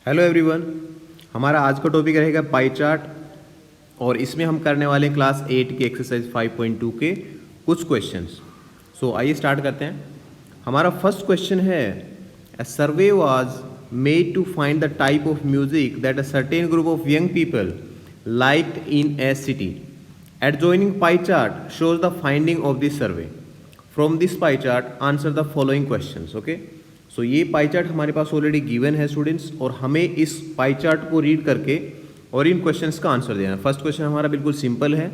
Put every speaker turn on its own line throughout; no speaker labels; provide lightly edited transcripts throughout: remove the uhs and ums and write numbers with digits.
Hello everyone, हमारा आज का टॉपिक रहेगा पाई चार्ट और इसमें हम करने वाले हैं क्लास 8 की एक्सरसाइज 5.2 के कुछ क्वेश्चंस। सो आइए स्टार्ट करते हैं। हमारा फर्स्ट क्वेश्चन है, a survey was made to find the type of music that a certain group of young people liked in a city. Adjoining pie chart shows the finding of this survey. From this pie chart answer the following questions. Okay, so ये pie chart हमारे पास already given है students, और हमें इस pie chart को read करके और इन क्वेश्चंस का आंसर देना है। फर्स्ट क्वेश्चन हमारा बिल्कुल सिंपल है,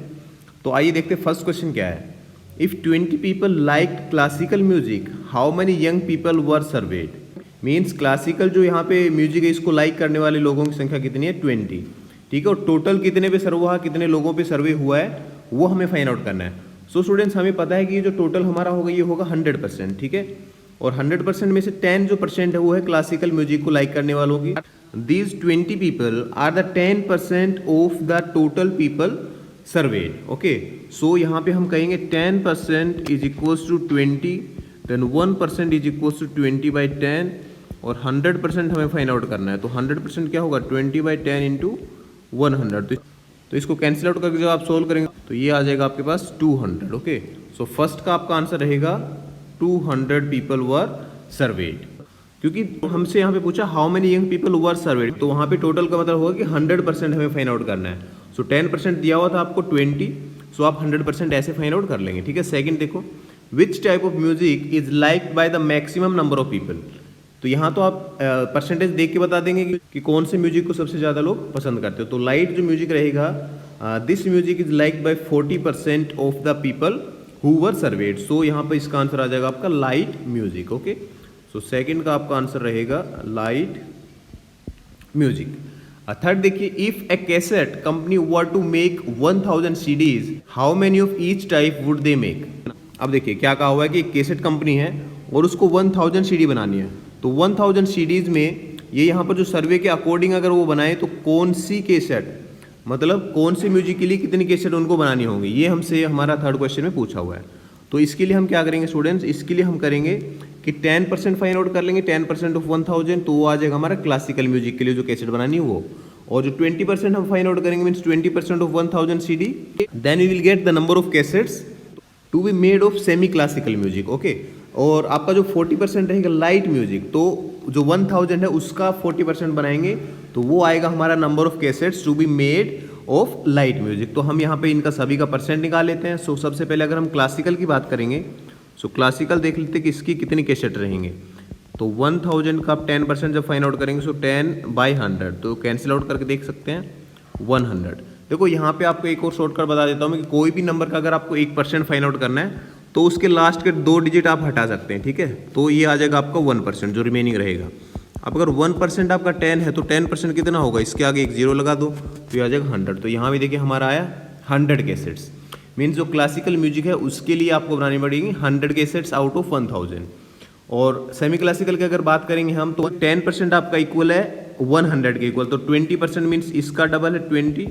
तो आइए देखते हैं फर्स्ट क्वेश्चन क्या है। If 20 people liked classical music, how many young people were served. Means classical जो यहाँ पे म्यूजिक है इसको लाइक करने वाले लोगों की संख्या कितनी है, 20। ठीक है, और टोटल कितने पे सर्वे हुआ, कितने लोगों पे सर्वे हुआ है वो हमें फाइंड आउट करना है। सो स्टूडेंट्स, हमें पता है कि ये जो टोटल हमारा होगा ये होगा 100%। ठीक है, और 100% में से 10 जो परसेंट है वो है क्लासिकल म्यूजिक को लाइक करने वालों की। These 20 people are the 10% of the total people surveyed. Okay, so यहाँ पे हम कहेंगे 10% is equals to 20, then 1% is equals to 20/10, और 100% हमें फाइंड आउट करना है। तो 100% क्या होगा, 20/10 इंटू 100। तो इसको कैंसिल आउट करके जब आप सोल्व करेंगे तो ये आ जाएगा आपके पास 200। ओके, सो फर्स्ट का आपका आंसर रहेगा 200 पीपल वर सर्वेड, क्योंकि हमसे यहाँ पे पूछा how many young people were served, तो वहाँ पे टोटल का मतलब होगा कि 100% हमें फाइंड आउट करना है। सो 10% दिया हुआ था आपको 20, सो आप 100% ऐसे फाइंड आउट कर लेंगे। ठीक है, सेकंड देखो, which type of music is liked by the maximum number of people. तो यहाँ तो आप परसेंटेज देख के बता देंगे कि कौन से म्यूजिक को सबसे ज़्यादा लोग पसंद करते हो। तो लाइट जो म्यूजिक रहेगा, this music is liked by 40% of the people who were surveyed. So यहाँ पर इसका आंसर आ जाएगा आपका light music. Okay, so second का आपका आंसर रहेगा लाइट म्यूजिक। थर्ड देखिए, if a cassette company were to make 1000 CDs, how many of each type would they make. अब देखिए क्या कहा हुआ है कि कैसेट कंपनी है और उसको 1000 CD बनानी है, तो 1000 CDs में ये यहाँ पर जो सर्वे के अकॉर्डिंग अगर वो बनाए तो कौन सी कैसेट, मतलब कौन से म्यूजिक के लिए कितनी कैसेट उनको बनानी होंगी, ये हमसे हमारा थर्ड क्वेश्चन में पूछा हुआ है। तो इसके लिए हम क्या करेंगे स्टूडेंट्स, इसके लिए हम करेंगे कि 10% फाइंड आउट कर लेंगे, 10% ऑफ 1000, तो वो आ जाएगा हमारा क्लासिकल म्यूजिक के लिए जो कैसेट बनानी है वो। और जो 20% हम फाइंड आउट करेंगे means 20% of 1000 CD, then we will get the number of cassettes to be made of semi classical music. Okay, और आपका जो 40% रहेगा लाइट म्यूजिक, तो जो 1000 है उसका 40% बनाएंगे, तो वो आएगा हमारा number of cassettes to be made of light music. तो हम यहाँ पे इनका सभी का परसेंट निकाल लेते हैं। सो सबसे पहले अगर हम क्लासिकल की बात करेंगे, सो क्लासिकल देख लेते हैं कि इसकी कितनी कैसेट रहेंगे। तो 1000 का आप 10% जब फाइंड आउट करेंगे, सो 10/100, तो कैंसिल आउट करके देख सकते हैं 100। देखो यहाँ पे आपको एक और शॉर्टकट बता देता हूँ कि कोई भी नंबर का अगर आपको 1% फाइंड आउट करना है तो उसके लास्ट के 2 डिजिट आप हटा सकते हैं। ठीक है, तो ये आ जाएगा आपका 1% जो रिमेनिंग रहेगा। अब अगर 1% आपका 10 है तो 10% कितना होगा, इसके आगे एक 0 लगा दो तो ये आ जाएगा 100। तो यहाँ भी देखिए हमारा आया 100 कैसेट्स। मीन्स जो क्लासिकल म्यूजिक है उसके लिए आपको बनानी पड़ेगी 100 कैसेट्स आउट ऑफ 1000। और सेमी क्लासिकल की अगर बात करेंगे हम, तो 10% आपका इक्वल है 100 के इक्वल, तो 20% मीन्स इसका डबल है 20,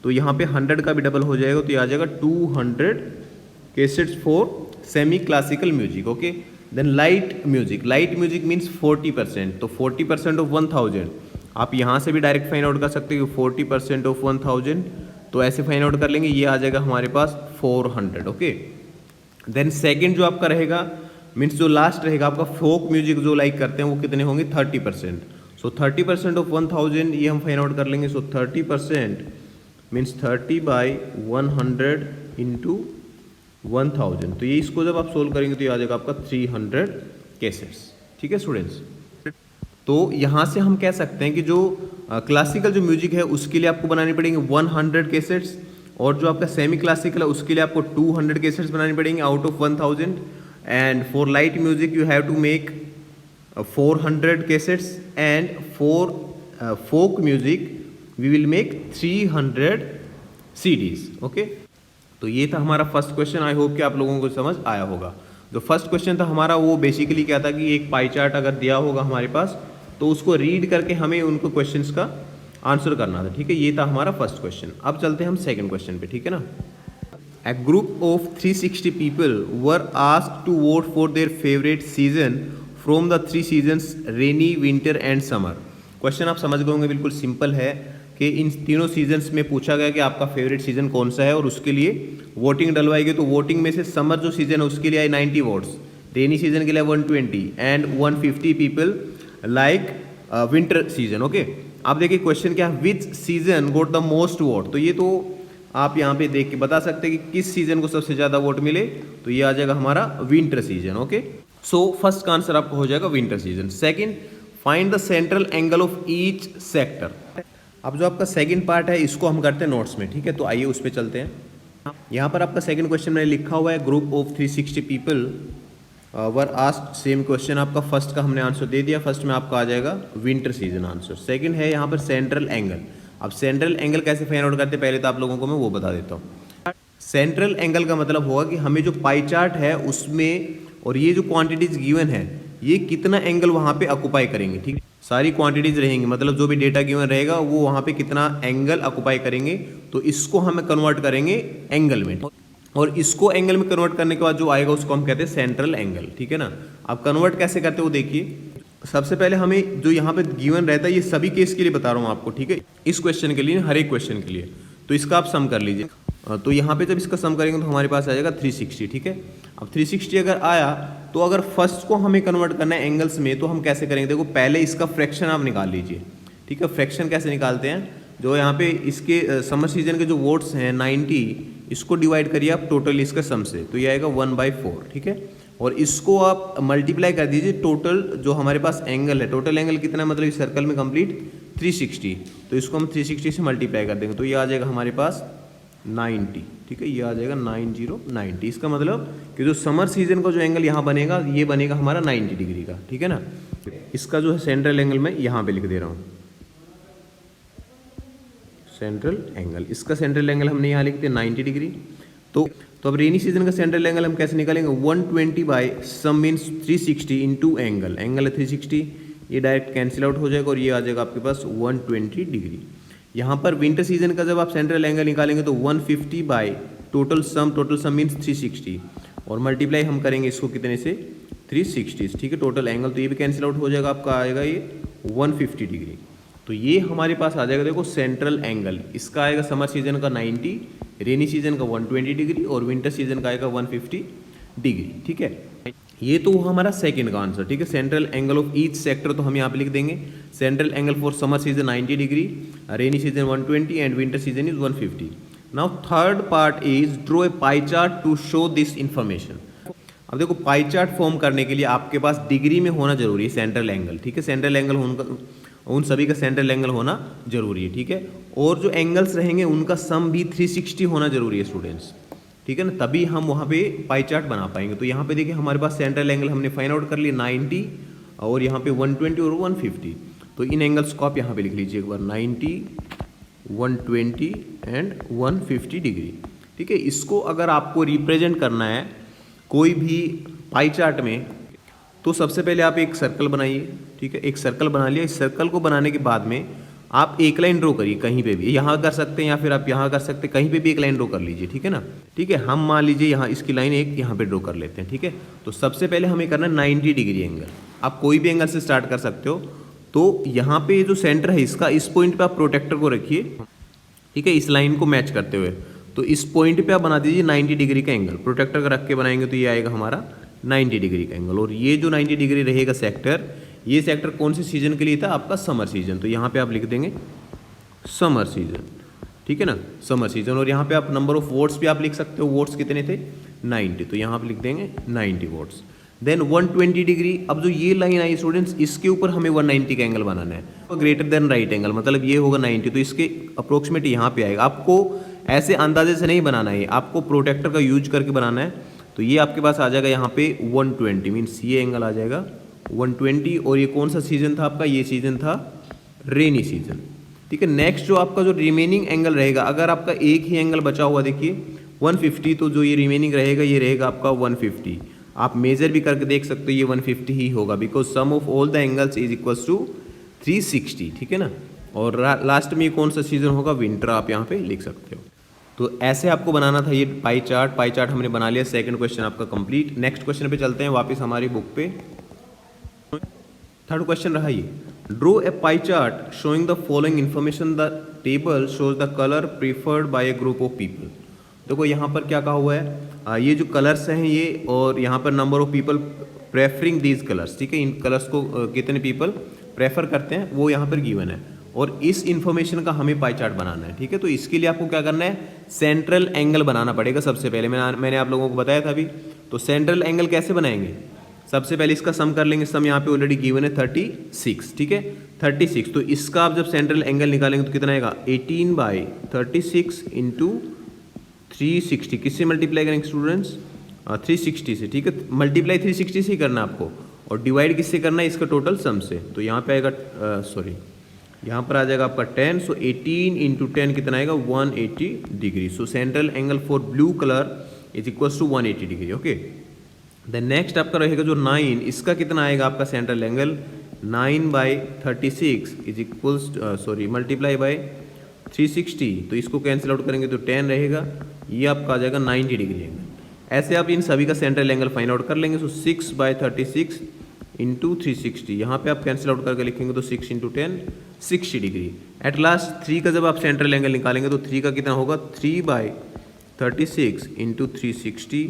तो यहाँ पे 100 का भी डबल हो जाएगा, तो ये आ जाएगा 200 cassettes for semi classical music. Okay, then light music, light music means 40%, तो 40% ऑफ 1000 आप यहाँ से भी डायरेक्ट फाइंड आउट कर सकते हो, 40% ऑफ 1000, तो ऐसे फाइंड आउट कर लेंगे, ये आ जाएगा हमारे पास 400। ओके, देन सेकंड जो आपका रहेगा मीन्स जो लास्ट रहेगा आपका फोक म्यूजिक जो लाइक करते हैं वो कितने होंगे, 30%। सो 30% ऑफ 1000 ये हम फाइंड आउट कर लेंगे। सो 30% मीन्स 30/100 इंटू 1000, तो ये इसको जब आप सोल्व करेंगे तो ये आ जाएगा आपका 300 कैसेट्स। ठीक है स्टूडेंट्स, तो यहाँ से हम कह सकते हैं कि जो क्लासिकल जो म्यूजिक है उसके लिए आपको बनानी पड़ेंगे 100 कैसेट्स, और जो आपका सेमी क्लासिकल है उसके लिए आपको 200 कैसेट्स बनानी पड़ेंगे out of 1000, and for light music you have to make 400 cassettes, and for folk music we will make 300 CDs। Okay, तो ये था हमारा फर्स्ट क्वेश्चन। आई होप कि आप लोगों को समझ आया होगा। जो फर्स्ट क्वेश्चन था हमारा वो बेसिकली क्या था कि एक पाई चार्ट अगर दिया होगा हमारे पास तो उसको रीड करके हमें उनको क्वेश्चंस का आंसर करना था। ठीक है, ये था हमारा फर्स्ट क्वेश्चन। अब चलते हैं हम सेकंड क्वेश्चन पे। ठीक है ना, a group of 360 people were asked to vote for their favourite season from the 3 seasons rainy, winter and summer. Question आप समझ गए होंगे, बिल्कुल सिंपल है कि इन तीनों सीजन्स में पूछा गया कि आपका फेवरेट सीजन कौन सा है और उसके लिए वोटिंग डलवाएगी। तो वोटिंग में से समर जो सीजन है उसके लिए आई 90 वोट्स, रेनी सीजन के लिए 120 and 150 people like winter season. Okay, आप देखिए क्वेश्चन क्या है, विच season goat the most vote. तो ये तो आप यहाँ पे देख के बता सकते हैं कि किस सीजन को सबसे ज्यादा वोट मिले, तो ये आ जाएगा हमारा winter season. Okay, so first का आंसर आपको हो जाएगा winter season. Second, find the central angle of each sector. अब जो आपका सेकंड पार्ट है इसको हम करते हैं नोट्स में, ठीक है। तो आइए उस पर चलते हैं। यहाँ पर आपका सेकंड क्वेश्चन मैंने लिखा हुआ है, group of 360 people were asked same question. आपका फर्स्ट का हमने आंसर दे दिया, फर्स्ट में आपका आ जाएगा विंटर सीजन आंसर। सेकंड है यहाँ पर सेंट्रल एंगल। अब सेंट्रल एंगल कैसे फाइंड आउट करते हैं पहले तो आप लोगों को मैं वो बता देता हूँ। सेंट्रल एंगल का मतलब होगा कि हमें जो पाई चार्ट है उसमें और ये जो क्वांटिटीज गिवन है ये कितना एंगल वहाँ पे ऑक्युपाई करेंगे, ठीक है। सारी क्वांटिटीज रहेंगी, मतलब जो भी डेटा गिवन रहेगा वो वहाँ पे कितना एंगल ऑक्युपाई करेंगे, तो इसको हम कन्वर्ट करेंगे एंगल में, और इसको एंगल में कन्वर्ट करने के बाद जो आएगा उसको हम कहते हैं सेंट्रल एंगल, ठीक है ना। अब कन्वर्ट कैसे करते हो देखिए, सबसे पहले हमें जो यहाँ पे गिवन रहता है ये सभी केस के लिए बता रहा हूँ आपको, ठीक है, इस क्वेश्चन के लिए, हर एक क्वेश्चन के लिए। तो इसका आप सम कर लीजिए। तो यहाँ पे जब इसका सम करेंगे तो हमारे पास आ जाएगा 360, ठीक है। अब 360 अगर आया तो अगर फर्स्ट को हमें कन्वर्ट करना है एंगल्स में तो हम कैसे करेंगे, देखो पहले इसका फ्रैक्शन आप निकाल लीजिए, ठीक है। फ्रैक्शन कैसे निकालते हैं, जो यहाँ पे इसके समर सीजन के जो वोट्स हैं 90, इसको डिवाइड करिए आप टोटल इसका सम से, तो ये आएगा 1/4, ठीक है। और इसको आप मल्टीप्लाई कर दीजिए टोटल जो हमारे पास एंगल है, टोटल एंगल कितना है, मतलब इस सर्कल में कंप्लीट 360, तो इसको हम 360 से मल्टीप्लाई कर देंगे तो ये आ जाएगा हमारे पास 90, ठीक है। ये आ जाएगा 90। इसका मतलब कि जो समर सीजन का जो एंगल यहाँ बनेगा ये बनेगा हमारा 90 डिग्री का, ठीक है ना। इसका जो है सेंट्रल एंगल मैं यहाँ पे लिख दे रहा हूँ, सेंट्रल एंगल। इसका सेंट्रल एंगल हमने यहाँ लिख दिया 90 डिग्री। तो अब रेनी सीजन का सेंट्रल एंगल हम कैसे निकालेंगे, 120 by sum means 360 into angle है 360, ये डायरेक्ट कैंसिल आउट हो जाएगा और ये आ जाएगा आपके पास 120 डिग्री। यहाँ पर विंटर सीजन का जब आप सेंट्रल एंगल निकालेंगे तो 150 बाई टोटल सम मीन्स 360 और मल्टीप्लाई हम करेंगे इसको कितने से 360, ठीक है। टोटल एंगल तो ये भी कैंसिल आउट हो जाएगा, आपका आएगा ये 150 डिग्री। तो ये हमारे पास आ जाएगा, देखो सेंट्रल एंगल इसका आएगा समर सीजन का 90, रेनी सीजन का 120 डिग्री और विंटर सीजन का आएगा 150 डिग्री, ठीक है। ये तो हमारा सेकंड का आंसर, ठीक है। Central angle of each sector तो हम यहाँ पे लिख देंगे, central angle for summer season 90 degree, rainy season 120 and winter season is 150। Now third part is draw a pie chart to show this information. अब देखो पाई चार्ट फॉर्म करने के लिए आपके पास डिग्री में होना जरूरी है सेंट्रल एंगल, ठीक है। सेंट्रल एंगल उन सभी का सेंट्रल एंगल होना जरूरी है, ठीक है। और जो एंगल्स रहेंगे उनका सम भी 360 होना जरूरी है स्टूडेंट्स, ठीक है ना, तभी हम वहाँ पे पाई चार्ट बना पाएंगे। तो यहाँ पे देखिए हमारे पास सेंट्रल एंगल हमने फाइंड आउट कर लिया 90 और यहाँ पे 120 और 150। तो इन एंगल्स को आप यहाँ पे लिख लीजिए एक बार, 90, 120 एंड 150 डिग्री, ठीक है। इसको अगर आपको रिप्रेजेंट करना है कोई भी पाई चार्ट में तो सबसे पहले आप एक सर्कल बनाइए, ठीक है। एक सर्कल बना लिया, इस सर्कल को बनाने के बाद में आप एक लाइन ड्रॉ करिए, कहीं पे भी, यहाँ कर सकते हैं या फिर आप यहाँ कर सकते हैं, कहीं पे भी एक लाइन ड्रॉ कर लीजिए, ठीक है ना। ठीक है, हम मान लीजिए यहाँ इसकी लाइन एक यहाँ पे ड्रॉ कर लेते हैं, ठीक है। तो सबसे पहले हमें करना है 90 डिग्री एंगल। आप कोई भी एंगल से स्टार्ट कर सकते हो। तो यहाँ पे जो सेंटर है इसका, इस पॉइंट पे आप प्रोटेक्टर को रखिए, ठीक है, इस लाइन को मैच करते हुए। तो इस पॉइंट पे आप बना दीजिए 90 डिग्री का एंगल। प्रोटेक्टर का रख के बनाएंगे तो ये आएगा हमारा 90 डिग्री का एंगल। और ये जो 90 डिग्री रहेगा सेक्टर, ये सेक्टर कौन से सीजन के लिए था, आपका समर सीजन। तो यहाँ पे आप लिख देंगे समर सीजन, ठीक है ना, समर सीजन। और यहाँ पे आप नंबर ऑफ वोट्स भी आप लिख सकते हो, वोट्स कितने थे 90, तो यहाँ पे लिख देंगे 90 वोट्स। Then 120 degree. अब जो ये लाइन आई स्टूडेंट्स, इसके ऊपर हमें 190 का एंगल बनाना है। ग्रेटर देन राइट एंगल, मतलब ये होगा 90, तो इसके अप्रोक्सीमेट यहाँ पे आएगा। आपको ऐसे अंदाजे से नहीं बनाना है, आपको प्रोटेक्टर का यूज करके बनाना है। तो ये आपके पास आ जाएगा यहाँ पे 120, मीन्स ये एंगल आ जाएगा 120। और ये कौन सा सीजन था आपका, ये सीजन था रेनी सीजन, ठीक है। नेक्स्ट जो आपका जो रिमेनिंग एंगल रहेगा, अगर आपका एक ही एंगल बचा हुआ देखिए 150, तो जो ये रिमेनिंग रहेगा ये रहेगा आपका 150। आप मेजर भी करके देख सकते हो, ये 150 ही होगा, because sum of all the angles is equals to 360, ठीक है ना। और लास्ट में कौन सा सीजन होगा, विंटर, आप यहाँ पे लिख सकते हो। तो ऐसे आपको बनाना था ये पाई चार्ट। पाई चार्ट हमने बना लिया, सेकंड क्वेश्चन आपका कंप्लीट। नेक्स्ट क्वेश्चन पे चलते हैं वापस हमारी बुक पे। थर्ड क्वेश्चन रहा ये, draw a pie chart showing the following information, the table shows the colour preferred by a group of people. देखो यहाँ पर क्या कहा हुआ है, ये जो कलर्स हैं ये, और यहाँ पर number of people preferring these colours, ठीक है, इन कलर्स को कितने पीपल प्रेफर करते हैं वो यहाँ पर गिवन है, और इस इन्फॉर्मेशन का हमें पाई चार्ट बनाना है, ठीक है। तो इसके लिए आपको क्या करना है, सेंट्रल एंगल बनाना पड़ेगा सबसे पहले। मैंने आप लोगों को बताया था अभी। तो सेंट्रल एंगल कैसे बनाएंगे, सबसे पहले इसका सम कर लेंगे। सम यहाँ पे ऑलरेडी गिवन है 36, ठीक है, 36। तो इसका आप जब सेंट्रल एंगल निकालेंगे तो कितना आएगा, 18/36 इंटू 360। किससे मल्टीप्लाई करेंगे स्टूडेंट्स, 360 से, ठीक है। मल्टीप्लाई 360 से ही करना है आपको, और डिवाइड किससे करना है, इसका टोटल सम से। तो यहाँ पे आएगा यहाँ पर आ जाएगा आपका 10। सो 18 इंटू 10 कितना आएगा, 180 degree. So central angle for blue colour is equals to 180 degree, okay. Then next आपका रहेगा जो 9, इसका कितना आएगा आपका central angle, 9/36 is equals multiply by 360। तो इसको कैंसिल आउट करेंगे तो 10 रहेगा, ये आपका आ जाएगा 90 डिग्री एंगल। ऐसे आप इन सभी का सेंट्रल एंगल फाइंड आउट कर लेंगे। सो 6/36 इंटू 360, यहाँ पे आप कैंसिल आउट करके लिखेंगे तो 6 इंटू 10 60 डिग्री। एट लास्ट 3 का जब आप सेंट्रल एंगल निकालेंगे तो 3 का कितना होगा, 3/36 इंटू 360।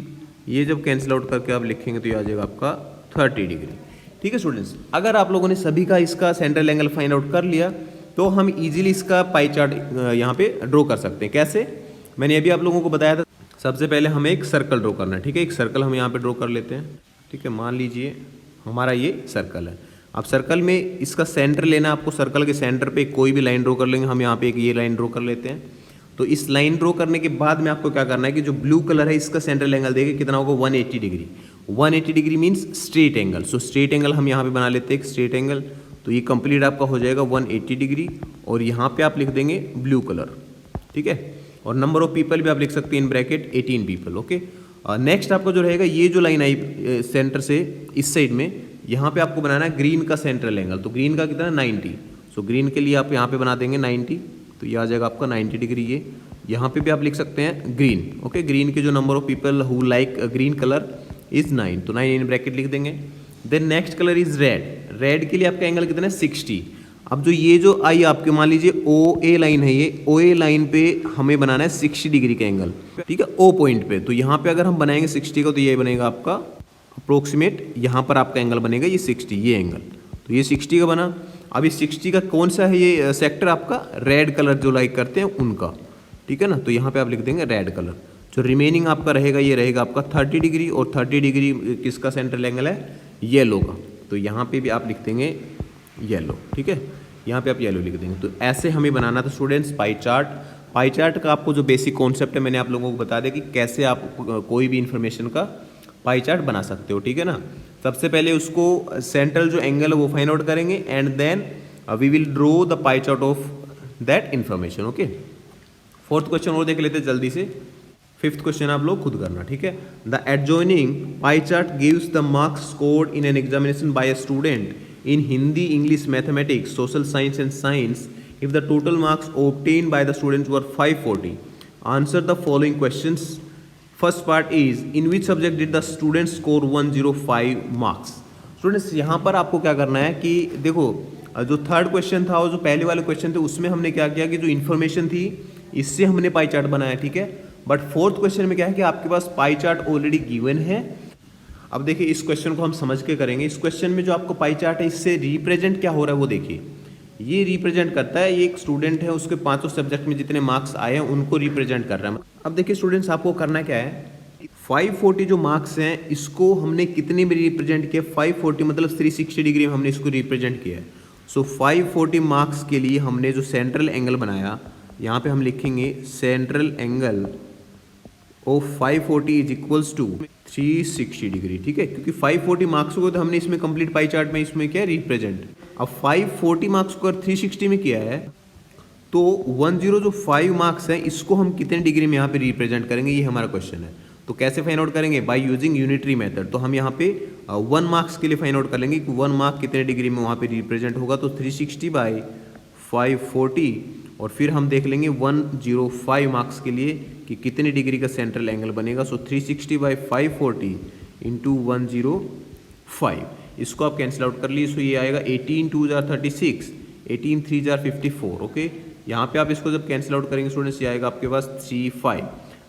ये जब कैंसिल आउट करके आप लिखेंगे तो ये आ जाएगा आपका 30 डिग्री, ठीक है स्टूडेंट्स। अगर आप लोगों ने सभी का इसका सेंट्रल एंगल फाइंड आउट कर लिया तो हम इजीली इसका पाई चार्ट यहाँ पे ड्रॉ कर सकते हैं। कैसे, मैंने अभी आप लोगों को बताया था। सबसे पहले हमें एक सर्कल ड्रॉ करना है, ठीक है। एक सर्कल हम यहाँ पे ड्रॉ कर लेते हैं, ठीक है। मान लीजिए हमारा ये सर्कल है। अब सर्कल में इसका सेंटर लेना, आपको सर्कल के सेंटर पे कोई भी लाइन ड्रॉ कर लेंगे। हम यहाँ पे एक ये लाइन ड्रॉ कर लेते हैं। तो इस लाइन ड्रॉ करने के बाद में आपको क्या करना है कि जो ब्लू कलर है इसका सेंट्रल एंगल देखिए कितना होगा, 180 degree. 180 degree means straight angle. So straight angle हम यहाँ पे बना लेते हैं, एक स्ट्रेट एंगल। तो ये कंप्लीट आपका हो जाएगा 180 डिग्री, और यहाँ पे आप लिख देंगे ब्लू कलर, ठीक है। और नंबर ऑफ पीपल भी आप लिख सकते हैं in bracket 18 people, okay. Next आपका जो रहेगा, ये जो लाइन आई सेंटर से इस साइड में, यहाँ पे आपको बनाना है ग्रीन का सेंट्रल एंगल। तो ग्रीन का कितना, 90। सो ग्रीन के लिए आप यहाँ पे बना देंगे 90। तो ये आ जाएगा आपका 90 डिग्री। ये यहाँ पे भी आप लिख सकते हैं ग्रीन, ओके। ग्रीन के जो number of people who like green colour is 9, तो 9 इन ब्रैकेट लिख देंगे। Then next colour is red. Red के लिए आपका एंगल कितना है, 60। अब जो ये जो आई आपके मान लीजिए ओ ए लाइन है, ये ओ ए लाइन पे हमें बनाना है 60 डिग्री का एंगल, ठीक है, ओ पॉइंट पे। तो यहाँ पे अगर हम बनाएंगे 60 का तो ये बनेगा आपका अप्रोक्सीमेट, यहाँ पर आपका एंगल बनेगा ये 60, ये एंगल। तो ये 60 का बना। अब ये 60 का कौन सा है ये सेक्टर आपका, रेड कलर जो लाइक करते हैं उनका, ठीक है ना। तो यहाँ पे आप लिख देंगे रेड कलर। जो रिमेनिंग आपका रहेगा ये रहेगा आपका 30 डिग्री, और 30 डिग्री किसका सेंट्रल एंगल है, येलो का। तो यहाँ पे भी आप लिख देंगे येलो, ठीक है, यहाँ पे आप येलो लिख देंगे। तो ऐसे हमें बनाना था students pie chart. Pie chart का आपको जो बेसिक कॉन्सेप्ट है मैंने आप लोगों को बता दिया कि कैसे आप कोई भी इंफॉर्मेशन का पाई चार्ट बना सकते हो, ठीक है ना। सबसे पहले उसको सेंट्रल जो एंगल है वो फाइंड आउट करेंगे, and then we will draw the pie chart of that information, okay. Fourth question और देख लेते जल्दी से। फिफ्थ क्वेश्चन आप लोग खुद करना, ठीक है। The adjoining pie chart gives the marks scored in an examination by a student in Hindi, English, Mathematics, Social Science and Science if the total marks obtained by the students were 540. Answer the following questions. First part is, in which subject did the students score 105 marks? Students यहाँ पर आपको क्या करना है कि देखो जो third question था और जो पहले वाले क्वेश्चन थे उसमें हमने क्या किया कि जो इन्फॉर्मेशन थी इससे हमने पाई चार्ट बनाया, ठीक है। बट फोर्थ क्वेश्चन में क्या है कि आपके पास पाई चार्ट ऑलरेडी गिवन है। अब देखिए इस क्वेश्चन को हम समझ के करेंगे। इस क्वेश्चन में जो आपको पाई चार्ट है इससे रिप्रेजेंट क्या हो रहा है वो देखिए। ये रिप्रेजेंट करता है, ये एक स्टूडेंट है उसके पांचों सब्जेक्ट में जितने मार्क्स आए हैं उनको रिप्रेजेंट कर रहा है। अब देखिए स्टूडेंट्स आपको करना क्या है, 540 जो मार्क्स हैं इसको हमने कितने में रिप्रेजेंट किया, 540 मतलब 360 डिग्री में हमने इसको रिप्रेजेंट किया है। सो 540 मार्क्स के लिए हमने जो सेंट्रल एंगल बनाया, यहाँ पे हम लिखेंगे central angle of 540 is equals to 360 degree, ठीक है। क्योंकि 540 मार्क्स को तो हमने इसमें कंप्लीट पाई चार्ट में इसमें क्या रिप्रेजेंट। अब 540 मार्क्स को अगर 360 में किया है तो 105 मार्क्स हैं इसको हम कितने डिग्री में यहाँ पे रिप्रेजेंट करेंगे, ये हमारा क्वेश्चन है। तो कैसे फाइंड आउट करेंगे, बाय यूजिंग यूनिटरी मेथड। तो हम यहाँ पे 1 मार्क्स के लिए फाइंड आउट कर लेंगे कि 1 मार्क कितने डिग्री में वहाँ पे रिप्रेजेंट होगा। तो 360 बाई 540, और फिर हम देख लेंगे 105 मार्क्स के लिए कि कितने डिग्री का सेंट्रल एंगल बनेगा। सो 360 बाई 540 इंटू 105, इसको आप कैंसिल आउट कर लीजिए। सो ये आएगा 18 2 जार 36, 18 3 जार 54। ओके, यहाँ पे आप इसको जब कैंसिल आउट करेंगे स्टूडेंट्स, ये आएगा आपके पास 3 5।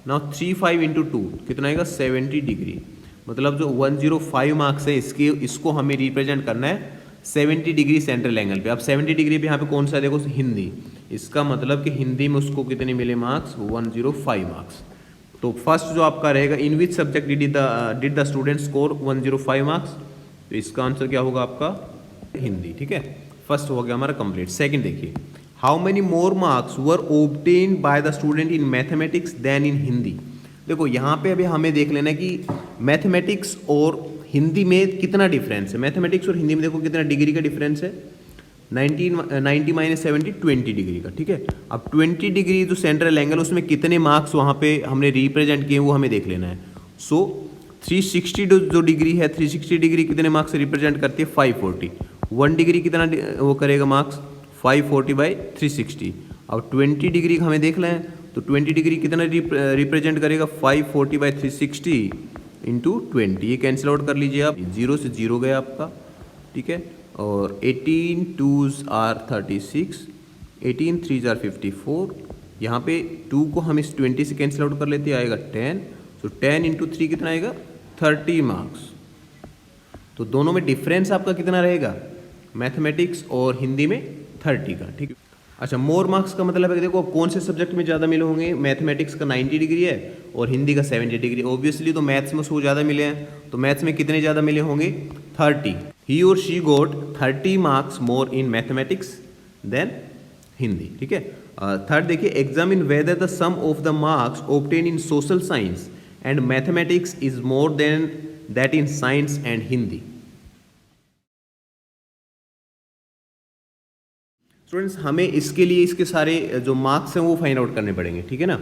नाउ 3 5 इंटू 2 कितना आएगा 70 डिग्री। मतलब जो 105 मार्क्स है इसको हमें रिप्रेजेंट करना है 70 डिग्री सेंट्रल एंगल पे। अब 70 डिग्री पे यहाँ पे कौन सा है देखो, हिंदी। इसका मतलब कि हिंदी में उसको कितने मिले मार्क्स, 105 मार्क्स। तो फर्स्ट जो आपका रहेगा, in which subject did the student score 105 marks, तो इसका आंसर क्या होगा आपका हिंदी। ठीक है, फर्स्ट हो गया हमारा कंप्लीट। सेकंड देखिए, how many more marks were obtained by the student in mathematics than in Hindi. देखो यहाँ पे अभी हमें देख लेना कि मैथमेटिक्स और हिंदी में कितना डिफरेंस है। मैथमेटिक्स और हिंदी में देखो कितना डिग्री का डिफरेंस है, 90 माइनस 70 20 डिग्री का। ठीक है, अब 20 डिग्री जो सेंट्रल एंगल उसमें कितने मार्क्स वहाँ पे हमने रिप्रेजेंट किए वो हमें देख लेना है। सो 360 जो डिग्री है, 360 डिग्री कितने मार्क्स रिप्रेजेंट करती है 540। 1 डिग्री कितना वो करेगा मार्क्स 540 बाई 360। अब 20 डिग्री हमें देख लें तो 20 डिग्री कितना रिप्रेजेंट करेगा 540 बाई 360 इंटू 20। ये कैंसिल आउट कर लीजिए आप, 0 से 0 गया आपका। ठीक है, और 18 2s आर 36, 18 3s आर 54। यहाँ पे 2 को हम इस 20 से कैंसिल आउट कर लेते हैं, आएगा 10। सो 10 इंटू 3 कितना आएगा 30 मार्क्स। तो दोनों में डिफरेंस आपका कितना रहेगा, मैथमेटिक्स और हिंदी में 30 का। ठीक है, अच्छा मोर मार्क्स का मतलब है कि देखो कौन से सब्जेक्ट में ज़्यादा मिले होंगे। मैथमेटिक्स का 90 डिग्री है और हिंदी का 70 डिग्री। ऑब्वियसली तो मैथ्स में उसको ज़्यादा मिले हैं, तो मैथ्स में कितने ज़्यादा मिले होंगे 30। ही और she got 30 marks more in mathematics than Hindi. ठीक है, थर्ड देखिए, examine whether the sum of the marks obtain in social science and mathematics is more than that in science and Hindi. Students हमें इसके लिए इसके सारे जो मार्क्स हैं वो फाइंड आउट करने पड़ेंगे। ठीक है ना,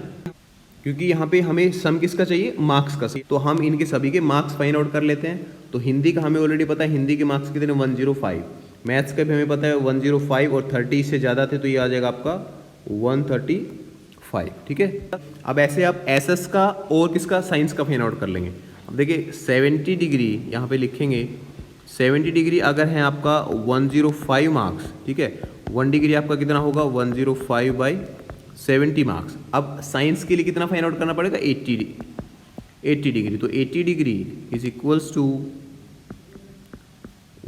क्योंकि यहाँ पे हमें सम किसका चाहिए, मार्क्स का। तो हम इनके सभी के मार्क्स फाइंड आउट कर लेते हैं। तो हिंदी का हमें ऑलरेडी पता है, हिंदी के मार्क्स कितने 105। मैथ्स का भी हमें पता है 105 और 30 से ज़्यादा थे तो ये आ जाएगा आपका 135। ठीक है, अब ऐसे आप एसएस का और किसका, साइंस का फाइंड आउट कर लेंगे। अब देखिए 70 डिग्री यहाँ पे लिखेंगे, 70 डिग्री अगर है आपका 105 मार्क्स। ठीक है, 1 डिग्री आपका कितना होगा 105 बाई 70 मार्क्स। अब साइंस के लिए कितना फाइंड आउट करना पड़ेगा 80 डिग्री। तो 80 degree is equals to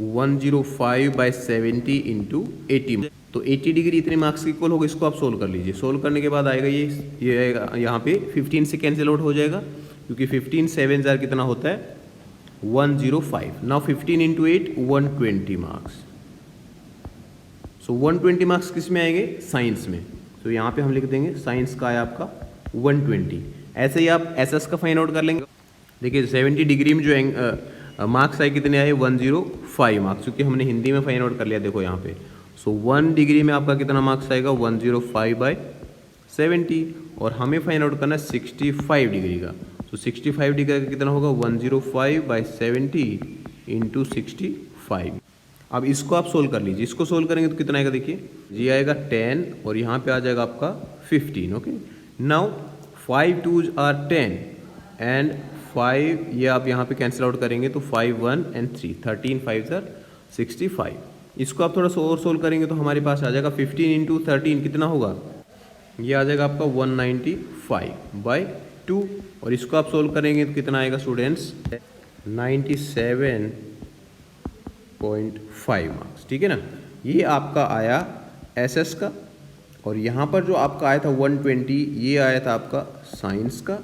105 by 70 into 80। तो 80 डिग्री इतने मार्क्स के इक्वल होगा। इसको आप सोल्व कर लीजिए। सोल्व करने के बाद आएगा ये आएगा यहाँ पे 15 से कैंसिल आउट हो जाएगा, क्योंकि 15 7 जार कितना होता है 105। Now 15 into 8 120 marks. So 120 marks किस में आएंगे, साइंस में। तो यहाँ पे हम लिख देंगे साइंस का आया आपका 120। ऐसे ही आप एसएस का फाइंड आउट कर लेंगे। देखिए 70 डिग्री में जो मार्क्स आए कितने आए 105 मार्क्स, क्योंकि हमने हिंदी में फाइंड आउट कर लिया। देखो यहाँ पे सो 1 डिग्री में आपका कितना मार्क्स आएगा 105 बाई 70, और हमें फाइंड आउट करना है 65 डिग्री का। तो 65 डिग्री का कितना होगा 105 बाई 70 इंटू 65। अब इसको आप सोल्व कर लीजिए। इसको सोल्व करेंगे तो कितना आएगा, देखिए ये आएगा 10 और यहाँ पे आ जाएगा आपका 15। Okay, now 5 2s are 10 and 5 ये आप यहाँ पे कैंसिल आउट करेंगे तो 5 1 एंड 3 13 5s आर 65। इसको आप थोड़ा सा और सोल्व करेंगे तो हमारे पास आ जाएगा 15 इंटू 13 कितना होगा, ये आ जाएगा आपका 195 बाई 2। और इसको आप सोल्व करेंगे तो कितना आएगा स्टूडेंट्स 97.5 मार्क्स। ठीक है ना, ये आपका आया एसएस का। और यहाँ पर जो आपका आया था 120 ये आया था आपका साइंस का,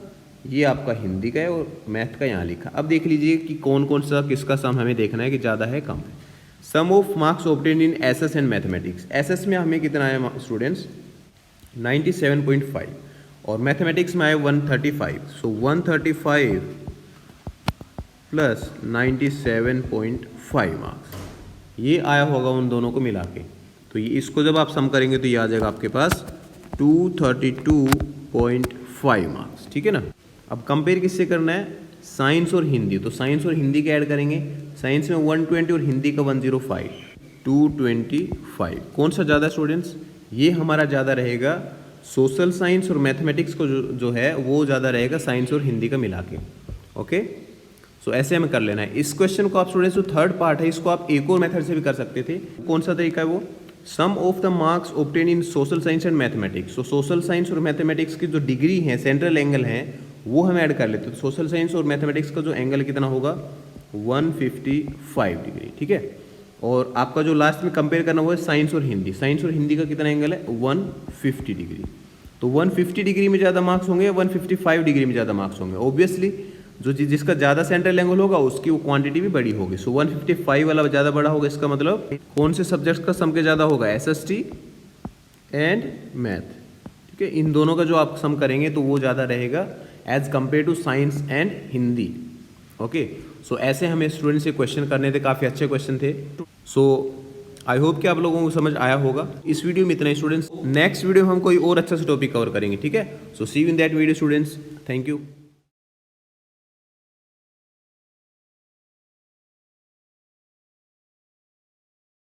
ये आपका हिंदी का है और मैथ का यहाँ लिखा। अब देख लीजिए कि कौन कौन सा किसका सम हमें देखना है कि ज़्यादा है कम है। Sum of marks obtained in SS and mathematics. SS में हमें कितना आया स्टूडेंट्स 97.5 और मैथमेटिक्स में आया 135। सो 135 प्लस 97.5 मार्क्स ये आया होगा उन दोनों को मिला के। तो ये इसको जब आप सम करेंगे तो ये आ जाएगा आपके पास 232.5 मार्क्स। ठीक है ना, अब कंपेयर किससे करना है, साइंस और हिंदी। तो साइंस और हिंदी का ऐड करेंगे। साइंस में 120 और हिंदी का 105, 225। कौन सा ज़्यादा स्टूडेंट्स, ये हमारा ज़्यादा रहेगा सोशल साइंस और मैथमेटिक्स को जो है वो ज़्यादा रहेगा साइंस और हिंदी का मिला के। ओके, सो ऐसे हमें कर लेना है। इस क्वेश्चन को आप स्टूडेंट्स जो थर्ड पार्ट है इसको आप एक और मेथड से भी कर सकते थे। कौन सा तरीका है वो? Sum of the marks obtain in social science and mathematics. So social science और मैथमेटिक्स की जो डिग्री है, सेंट्रल एंगल है, वो हम ऐड कर लेते हैं। तो सोशल साइंस और मैथमेटिक्स का जो एंगल कितना होगा? 155 डिग्री, ठीक है। और आपका जो लास्ट में कंपेयर करना हुआ है साइंस और हिंदी, साइंस और हिंदी का कितना एंगल है? 150 डिग्री। तो 150 डिग्री में ज़्यादा मार्क्स होंगे या 155 डिग्री में ज़्यादा मार्क्स होंगे? ऑब्वियसली जो जिसका ज़्यादा सेंट्रल एंगल होगा उसकी वो क्वांटिटी भी बड़ी होगी। सो 155 वाला ज़्यादा बड़ा होगा। इसका मतलब कौन से सब्जेक्ट्स का सम के ज़्यादा होगा? एसएसटी एंड मैथ, ठीक है। इन दोनों का जो आप सम करेंगे तो वो ज़्यादा रहेगा as compare to science and Hindi. Okay, so ऐसे हमें स्टूडेंट से क्वेश्चन करने थे, काफ़ी अच्छे क्वेश्चन थे। सो आई होप कि आप लोगों को समझ आया होगा। इस वीडियो में इतना ही स्टूडेंट्स। नेक्स्ट वीडियो में हम कोई और अच्छा सा टॉपिक कवर करेंगे, ठीक है। So see you in that video students. Thank you.